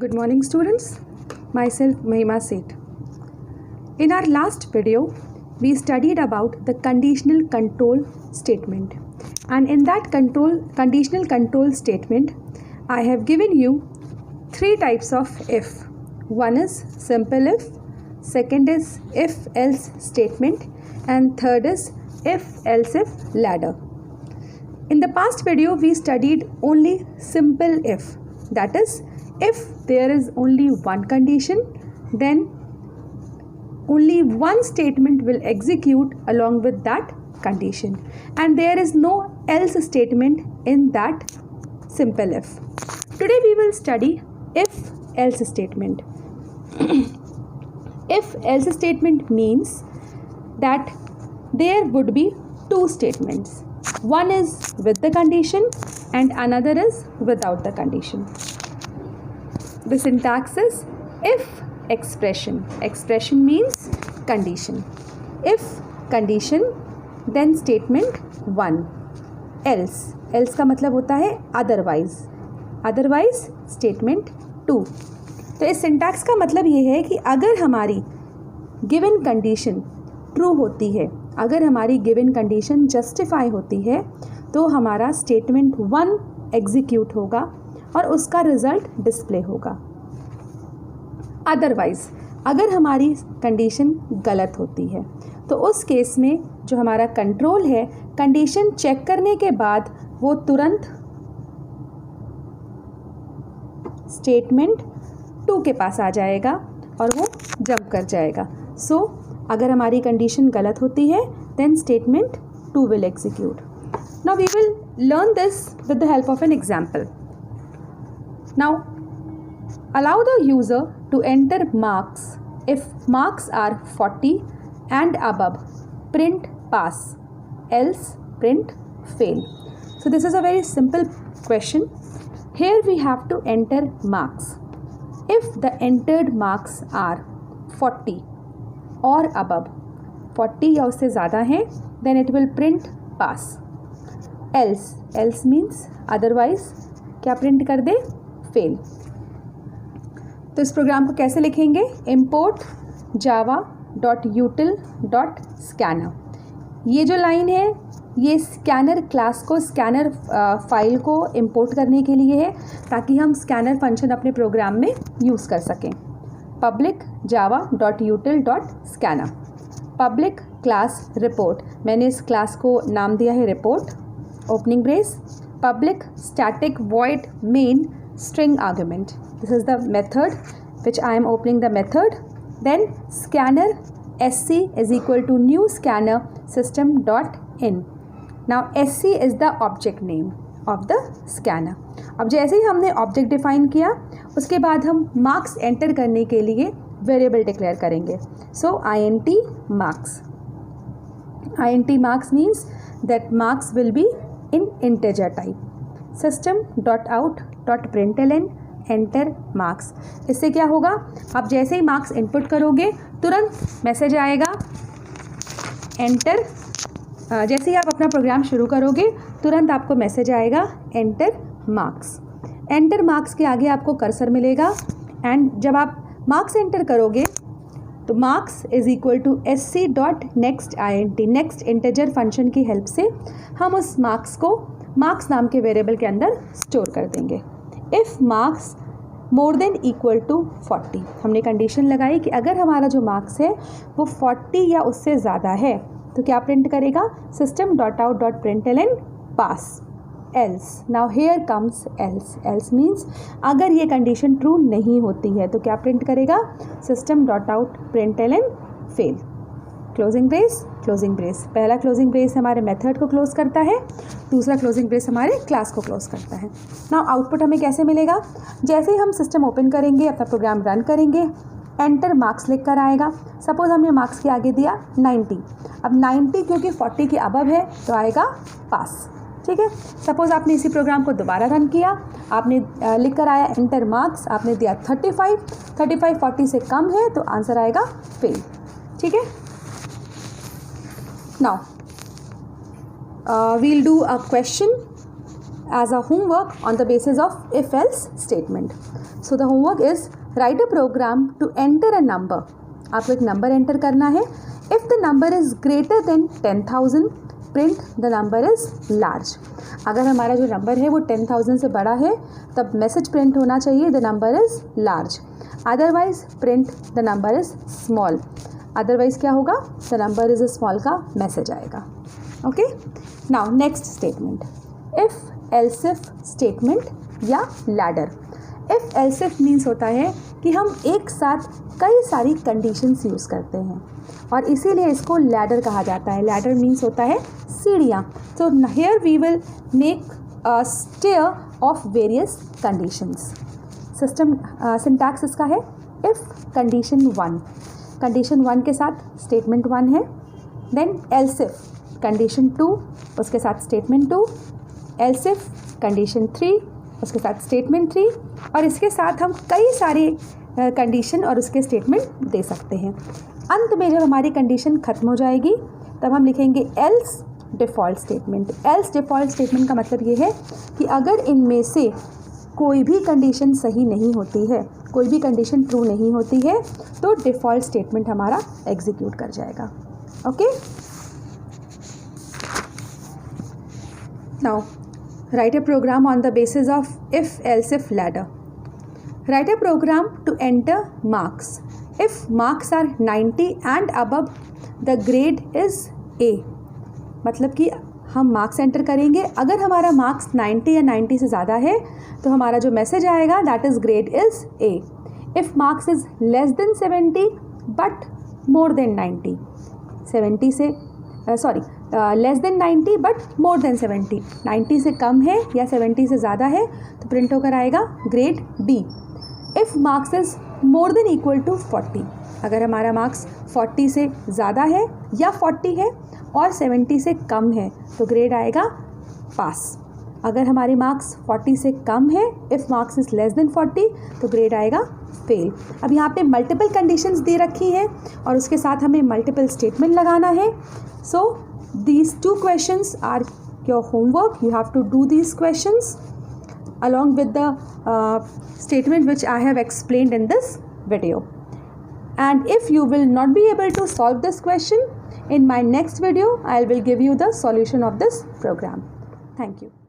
Good morning students, myself Mahima Seth. In our last video, we studied about the conditional control statement, and in that conditional control statement, I have given you three types of if. One is simple if, second is if-else statement, and third is if-else-if ladder. In the past video, we studied only simple if, that is, if there is only one condition, then only one statement will execute along with that condition, and there is no else statement in that simple if. Today we will study if-else statement. If-else statement means that there would be two statements. One is with the condition and another is without the condition. The syntax is if expression. Expression means condition. If condition, then statement 1. Else. Else का मतलब होता है otherwise. Otherwise statement 2. तो इस syntax का मतलब ये है कि अगर हमारी given condition true होती है, अगर हमारी given condition justify होती है, तो हमारा statement 1 execute होगा और उसका रिजल्ट डिस्प्ले होगा. अदरवाइज अगर हमारी कंडीशन गलत होती है तो उस केस में जो हमारा कंट्रोल है, कंडीशन चेक करने के बाद वो तुरंत स्टेटमेंट 2 के पास आ जाएगा और वो जंप कर जाएगा. सो अगर हमारी कंडीशन गलत होती है then statement 2 will execute. Now we will learn this with the help of an example. Now, allow the user to enter marks. If marks are 40 and above, print pass, else print fail. So this is a very simple question. Here we have to enter marks. If the entered marks are 40 or above, 40 या उससे ज़्यादा हैं, then it will print pass. Else means otherwise क्या print कर दे? Fail. तो इस programme को कैसे लिखेंगे? import java.util.scanner. ये जो लाइन है ये स्कैनर क्लास को, स्कैनर फाइल को इंपोर्ट करने के लिए है ताकि हम स्कैनर फंक्शन अपने प्रोग्राम में यूज़ कर सकें. Public java.util.scanner. Public class report, मैंने इस क्लास को नाम दिया है report. Opening brace. Public static void main string argument. This is the method which I am opening the method. Then scanner sc is equal to new scanner system dot in. Now sc is the object name of the scanner. अब जैसे ही हमने object define किया उसके बाद हम marks enter करने के लिए variable declare करेंगे. So int marks. int marks means that marks will be in integer type. system.out.println enter marks. इससे क्या होगा? आप जैसे ही मार्क्स इनपुट करोगे तुरंत मैसेज आएगा एंटर. जैसे ही आप अपना प्रोग्राम शुरू करोगे तुरंत आपको मैसेज आएगा एंटर मार्क्स. एंटर मार्क्स के आगे आपको कर्सर मिलेगा एंड जब आप मार्क्स एंटर करोगे तो marks is equal to sc.nextInt. Next integer function की हेल्प से हम उस मार्क्स को मार्क्स नाम के वेरिएबल के अंदर स्टोर कर देंगे. If marks more than equal to 40, हमने कंडीशन लगाई कि अगर हमारा जो मार्क्स है वो 40 या उससे ज़्यादा है तो क्या प्रिंट करेगा? system.out.println pass. Else. Now here comes else. Else means अगर ये कंडीशन ट्रू नहीं होती है तो क्या प्रिंट करेगा? system.out.println fail. Closing brace, closing brace. पहला क्लोजिंग ब्रेस हमारे मेथड को क्लोज करता है, दूसरा क्लोजिंग ब्रेस हमारे क्लास को क्लोज करता है. नाउ आउटपुट हमें कैसे मिलेगा? जैसे ही हम सिस्टम ओपन करेंगे, अपना प्रोग्राम रन करेंगे, एंटर मार्क्स लिख कर आएगा. सपोज हमने मार्क्स के आगे दिया 90. अब 90 क्योंकि 40 के अबव है तो आएगा पास. ठीक है. सपोज आपने इसी प्रोग्राम को दोबारा रन किया, आपने लिख कर आया एंटर मार्क्स, आपने दिया 35 40 से कम है तो आंसर आएगा फेल. ठीक है. Now we'll do a question as a homework on the basis of if-else statement. So the homework is write a program to enter a number. आपको एक नंबर एंटर करना है. If the number is greater than 10,000, print the number is large. अगर हमारा जो number है वो 10,000 से बड़ा है तब मैसेज प्रिंट होना चाहिए the number is large. Otherwise print the number is small. Otherwise क्या होगा? the number is small का मैसेज आएगा. Okay? Now next statement. If else if statement या ladder. If else if means होता है कि हम एक साथ कई सारी कंडीशंस यूज़ करते हैं और इसीलिए इसको लैडर कहा जाता है. लैडर मीन्स होता है सीढ़ियाँ. तो here we will make a stair of various conditions. System syntax इसका है इफ़ कंडीशन 1. कंडीशन 1 के साथ स्टेटमेंट 1 है. देन एल्स इफ कंडीशन 2 उसके साथ स्टेटमेंट 2. एल्स इफ कंडीशन 3 उसके साथ स्टेटमेंट 3. और इसके साथ हम कई सारी कंडीशन और उसके स्टेटमेंट दे सकते हैं. अंत में जब हमारी कंडीशन ख़त्म हो जाएगी तब हम लिखेंगे else default statement. Else default statement का मतलब ये है कि अगर इनमें से कोई भी कंडीशन सही नहीं होती है, कोई भी कंडीशन ट्रू नहीं होती है तो डिफ़ॉल्ट स्टेटमेंट हमारा एग्जीक्यूट कर जाएगा. Okay. Now write a program on the basis of if else if ladder. Write a program to enter marks. If marks are 90 and above, the grade is A. मतलब कि हम marks enter करेंगे. अगर हमारा marks 90 या 90 से ज़्यादा है तो हमारा जो मैसेज आएगा that is grade is A. If marks is less than 70 but more than 90. 70 से less than 90 but more than 70. 90 से कम है या 70 से ज़्यादा है तो प्रिंट होकर आएगा grade B. If marks is more than equal to 40. अगर हमारा मार्क्स 40 से ज़्यादा है या 40 है और 70 से कम है तो ग्रेड आएगा पास. अगर हमारे मार्क्स 40 से कम है, if marks is less than 40 तो ग्रेड आएगा फेल. अब यहाँ पे मल्टीपल कंडीशंस दे रखी हैं और उसके साथ हमें मल्टीपल स्टेटमेंट लगाना है. सो these 2 questions are your homework. You have to do these questions along with the statement which I have explained in this video. And if you will not be able to solve this question, in my next video I will give you the solution of this program. Thank you.